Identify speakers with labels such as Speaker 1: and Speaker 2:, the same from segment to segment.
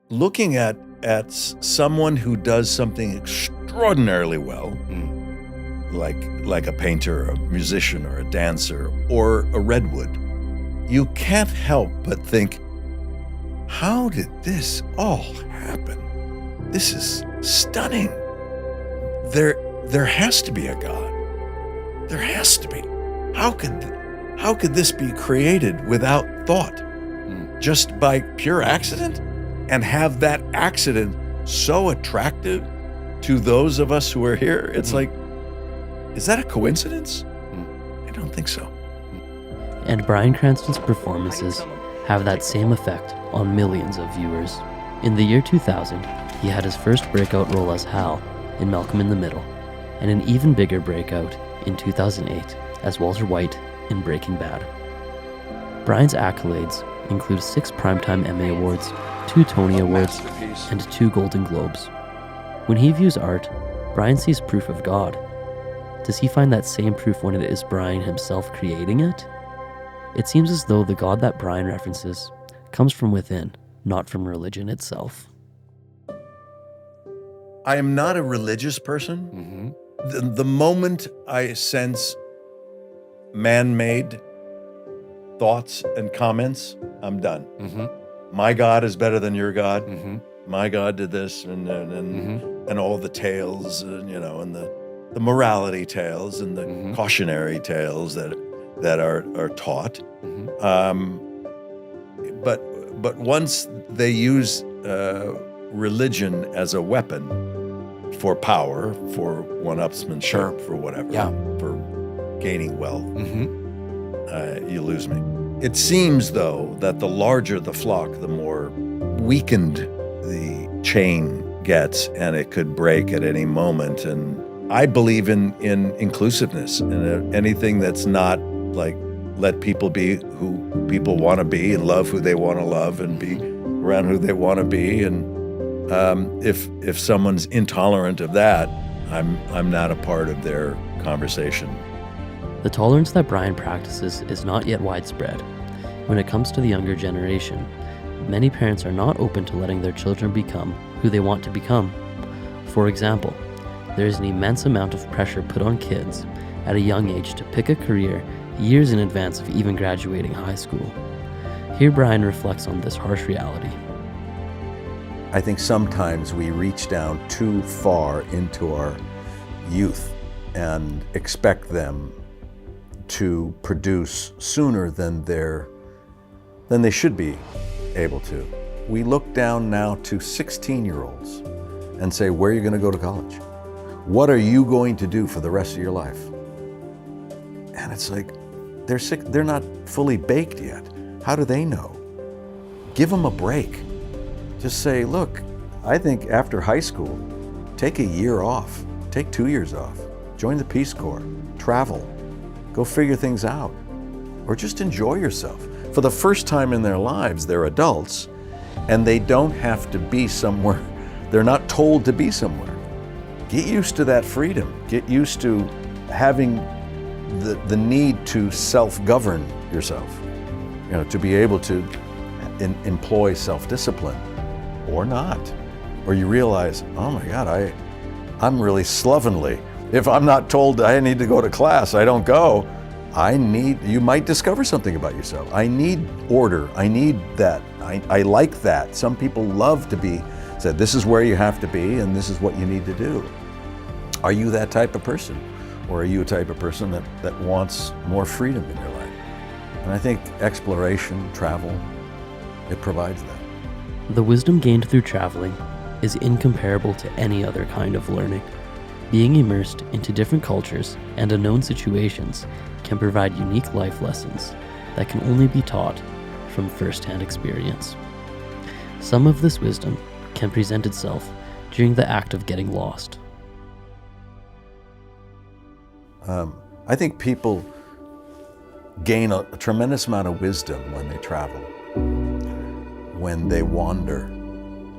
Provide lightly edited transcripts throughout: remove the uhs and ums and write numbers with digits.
Speaker 1: looking at someone who does something extraordinarily well, like a painter, or a musician, or a dancer, or a redwood, you can't help but think, how did this all happen? This is stunning. There has to be a God. There has to be. How could this be created without thought? Just by pure accident? And have that accident so attractive to those of us who are here? It's like, is that a coincidence? I don't think so.
Speaker 2: And Bryan Cranston's performances have that same effect on millions of viewers. In the year 2000, he had his first breakout role as Hal in Malcolm in the Middle, and an even bigger breakout in 2008 as Walter White in Breaking Bad. Bryan's accolades include 6 Primetime Emmy Awards, 2 Tony Awards, and 2 Golden Globes. When he views art, Bryan sees proof of God. Does he find that same proof when it is Bryan himself creating it? It seems as though the God that Bryan references comes from within, not from religion itself.
Speaker 1: I am not a religious person. The moment I sense man-made thoughts and comments, I'm done. My God is better than your God. My God did this, and all the tales, and the morality tales and the cautionary tales that are taught. But once they use religion as a weapon for power, for one-upsmanship, for whatever, for gaining wealth, you lose me. It seems, though, that the larger the flock, the more weakened the chain gets, and it could break at any moment. And I believe in inclusiveness, and anything that's not like, let people be who people want to be and love who they want to love and be around who they want to be. And if someone's intolerant of that, I'm not a part of their conversation.
Speaker 2: The tolerance that Bryan practices is not yet widespread. When it comes to the younger generation, many parents are not open to letting their children become who they want to become. For example, there is an immense amount of pressure put on kids at a young age to pick a career years in advance of even graduating high school. Here Bryan reflects on this harsh reality.
Speaker 1: I think sometimes we reach down too far into our youth and expect them to produce sooner than they should be able to. We look down now to 16-year-olds and say, where are you going to go to college? What are you going to do for the rest of your life? And it's like, they're not fully baked yet. How do they know? Give them a break. Just say, look, I think after high school, take a year off, take 2 years off, join the Peace Corps, travel, go figure things out, or just enjoy yourself. For the first time in their lives, they're adults, and they don't have to be somewhere. They're not told to be somewhere. Get used to that freedom. Get used to having the need to self-govern yourself, to be able to employ self-discipline or not. Or you realize, oh my God, I'm really slovenly. If I'm not told I need to go to class, I don't go. You might discover something about yourself. I need order, I need that. I like that. Some people love to be said, this is where you have to be and this is what you need to do. Are you that type of person? Or are you a type of person that wants more freedom in your life? And I think exploration, travel, it provides that.
Speaker 2: The wisdom gained through traveling is incomparable to any other kind of learning. Being immersed into different cultures and unknown situations can provide unique life lessons that can only be taught from first-hand experience. Some of this wisdom can present itself during the act of getting lost.
Speaker 1: I think people gain a tremendous amount of wisdom when they travel, when they wander,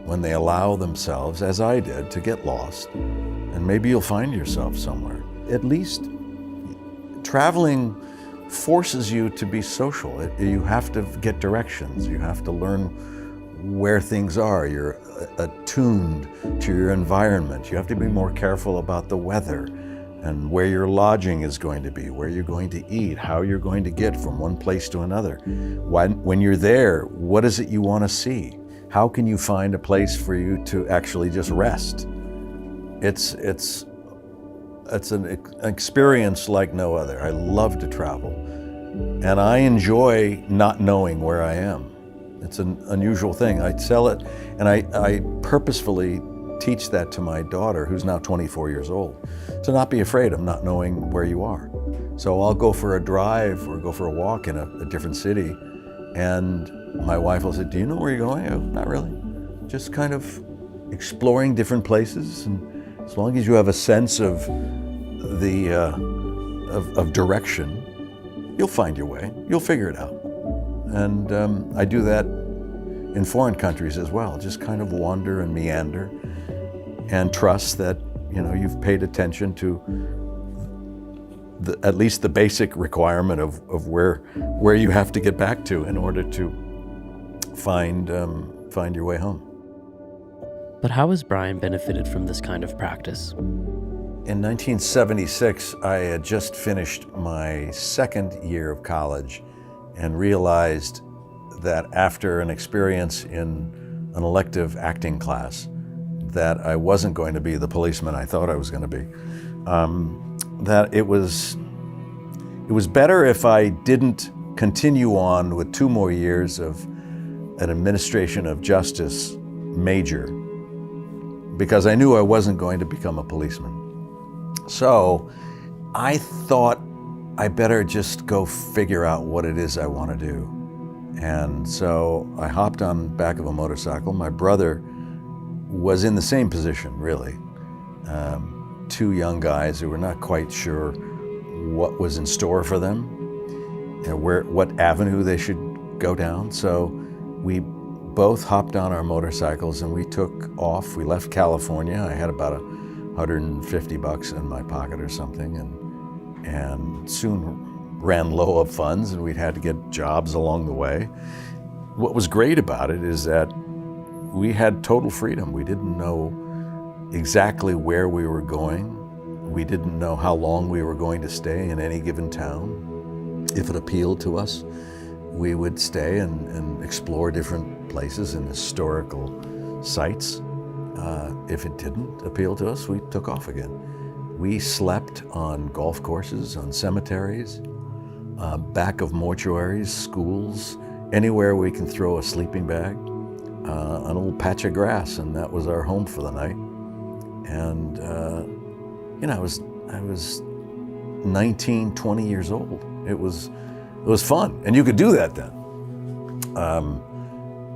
Speaker 1: when they allow themselves, as I did, to get lost. And maybe you'll find yourself somewhere. At least traveling forces you to be social. You have to get directions. You have to learn where things are. You're attuned to your environment. You have to be more careful about the weather and where your lodging is going to be, where you're going to eat, how you're going to get from one place to another. When you're there, what is it you want to see? How can you find a place for you to actually just rest? It's an experience like no other. I love to travel, and I enjoy not knowing where I am. It's an unusual thing. I tell it, and I purposefully teach that to my daughter, who's now 24 years old, to not be afraid of not knowing where you are. So I'll go for a drive or go for a walk in a different city, and my wife will say, "Do you know where you're going?" I go, "Not really. Just kind of exploring different places, and as long as you have a sense of the of direction, you'll find your way. You'll figure it out." And I do that in foreign countries as well. Just kind of wander and meander, and trust that you've paid attention to at least the basic requirement of where you have to get back to in order to find your way home.
Speaker 2: But how has Bryan benefited from this kind of practice?
Speaker 1: In 1976, I had just finished my second year of college and realized that after an experience in an elective acting class, that I wasn't going to be the policeman I thought I was going to be. That it was better if I didn't continue on with 2 more years of an administration of justice major, because I knew I wasn't going to become a policeman. So I thought I better just go figure out what it is I want to do. And so I hopped on the back of a motorcycle. My brother was in the same position, really. 2 young guys who were not quite sure what was in store for them, what avenue they should go down. So we both hopped on our motorcycles and we took off. We left California. I had about $150 in my pocket or something, and soon ran low of funds, and we'd had to get jobs along the way. What was great about it is that we had total freedom. We didn't know exactly where we were going. We didn't know how long we were going to stay in any given town. If it appealed to us, we would stay and explore different places and historical sites. If it didn't appeal to us, we took off again. We slept on golf courses, on cemeteries, back of mortuaries, schools, anywhere we can throw a sleeping bag, on a little patch of grass, and that was our home for the night. And I was 19, 20 years old. It was fun, and you could do that then.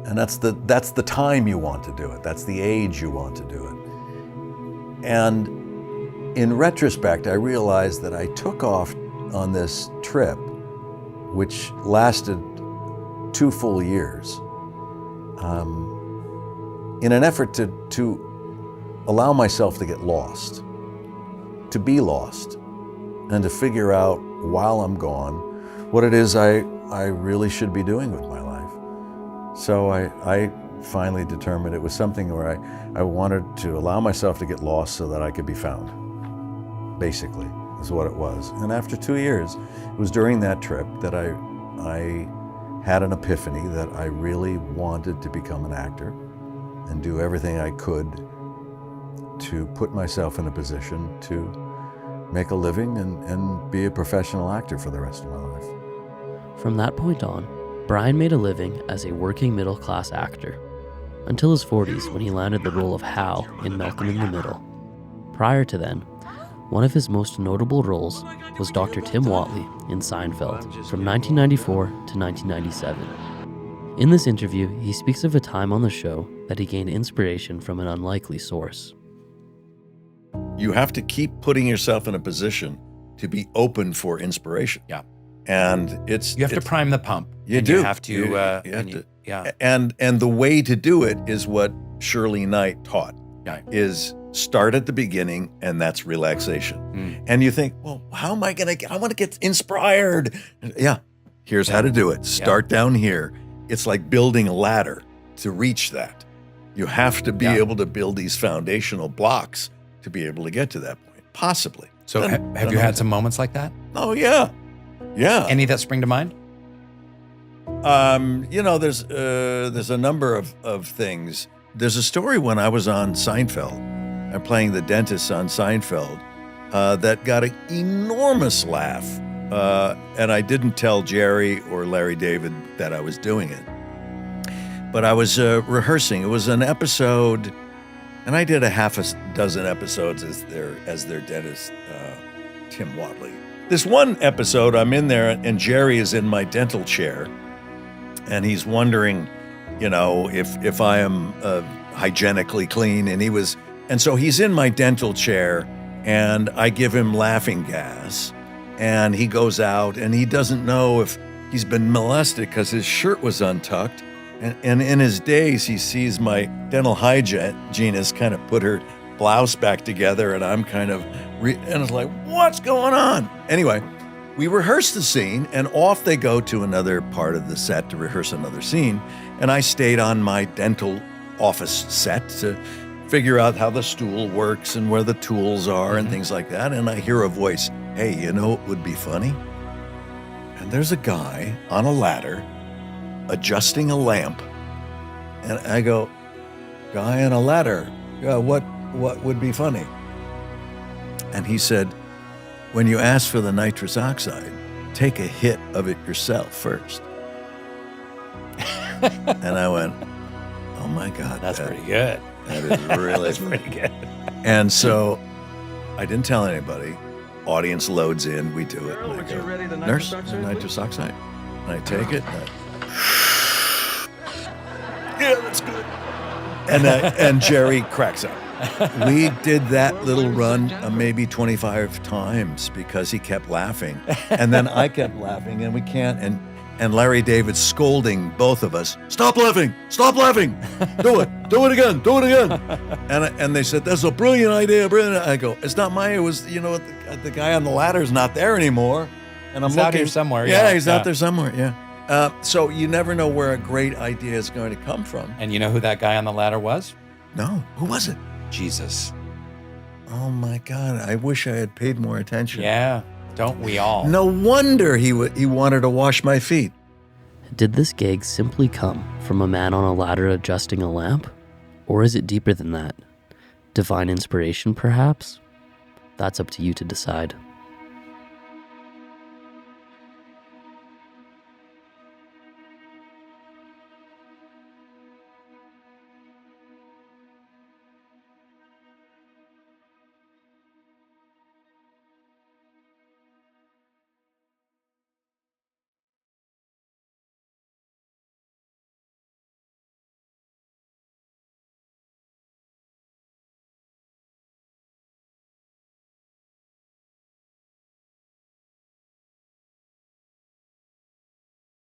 Speaker 1: And that's the time you want to do it. That's the age you want to do it. And in retrospect, I realized that I took off on this trip, which lasted 2 full years, in an effort to allow myself to get lost, to be lost, and to figure out while I'm gone what it is I really should be doing with my life. So I finally determined it was something where I wanted to allow myself to get lost so that I could be found, basically, is what it was. And after 2 years, it was during that trip that I had an epiphany that I really wanted to become an actor and do everything I could to put myself in a position to make a living and be a professional actor for the rest of my life.
Speaker 2: From that point on, Bryan made a living as a working middle-class actor, until his 40s when he landed the role of Hal in Malcolm in the Middle. Prior to then, one of his most notable roles was Dr. Tim Whatley in Seinfeld from 1994 to 1997. In this interview, he speaks of a time on the show that he gained inspiration from an unlikely source.
Speaker 1: You have to keep putting yourself in a position to be open for inspiration.
Speaker 3: Yeah.
Speaker 1: And
Speaker 3: you have to prime the pump.
Speaker 1: You do.
Speaker 3: You have to.
Speaker 1: Yeah. And the way to do it is what Shirley Knight taught.
Speaker 3: Yeah.
Speaker 1: Is start at the beginning, and that's relaxation. And you think, well, how am I going to get? I want to get inspired. Yeah. Here's how to do it. Start down here. It's like building a ladder.
Speaker 4: to reach that. You have to be able to build these foundational blocks to be able to get to that point, possibly.
Speaker 3: So have you had some moments like that?
Speaker 4: Oh, yeah. Yeah.
Speaker 3: Any that spring to mind?
Speaker 4: There's a number of things. There's a story when I was on Seinfeld, I'm playing the dentist on Seinfeld, that got an enormous laugh. And I didn't tell Jerry or Larry David that I was doing it. But I was rehearsing. It was an episode, and I did a half a dozen episodes as their dentist, Tim Watley. This one episode, I'm in there, and Jerry is in my dental chair, and he's wondering, if I am hygienically clean, and so he's in my dental chair, and I give him laughing gas, and he goes out, and he doesn't know if he's been molested because his shirt was untucked. And in his daze, he sees my dental hygienist kind of put her blouse back together, and I'm kind of, and it's like, what's going on? Anyway, we rehearsed the scene, and off they go to another part of the set to rehearse another scene. And I stayed on my dental office set to figure out how the stool works and where the tools are and things like that. And I hear a voice, hey, you know what would be funny? And there's a guy on a ladder adjusting a lamp, and I go, guy on a ladder, what would be funny? And he said, when you ask for the nitrous oxide, take a hit of it yourself first. And I went, oh my God,
Speaker 3: that's pretty good.
Speaker 4: That is really
Speaker 3: that's pretty good.
Speaker 4: And so I didn't tell anybody. Audience loads in, we do it. And I go, nurse, nitrous oxide. And I take it. Yeah, that's good. And Jerry cracks up. We did that little run maybe 25 times because he kept laughing. And then I kept laughing, and we can't. And Larry David scolding both of us, stop laughing, do it again. And they said, that's a brilliant idea, I go, it's not it was, the guy on the ladder is not there anymore. And
Speaker 3: He's out here somewhere.
Speaker 4: Yeah, he's out there somewhere, yeah. So you never know where a great idea is going to come from.
Speaker 3: And you know who that guy on the ladder was?
Speaker 4: No, who was it?
Speaker 3: Jesus.
Speaker 4: Oh my God, I wish I had paid more attention.
Speaker 3: Yeah, don't we all?
Speaker 4: No wonder he wanted to wash my feet.
Speaker 2: Did this gig simply come from a man on a ladder adjusting a lamp? Or is it deeper than that? Divine inspiration, perhaps? That's up to you to decide.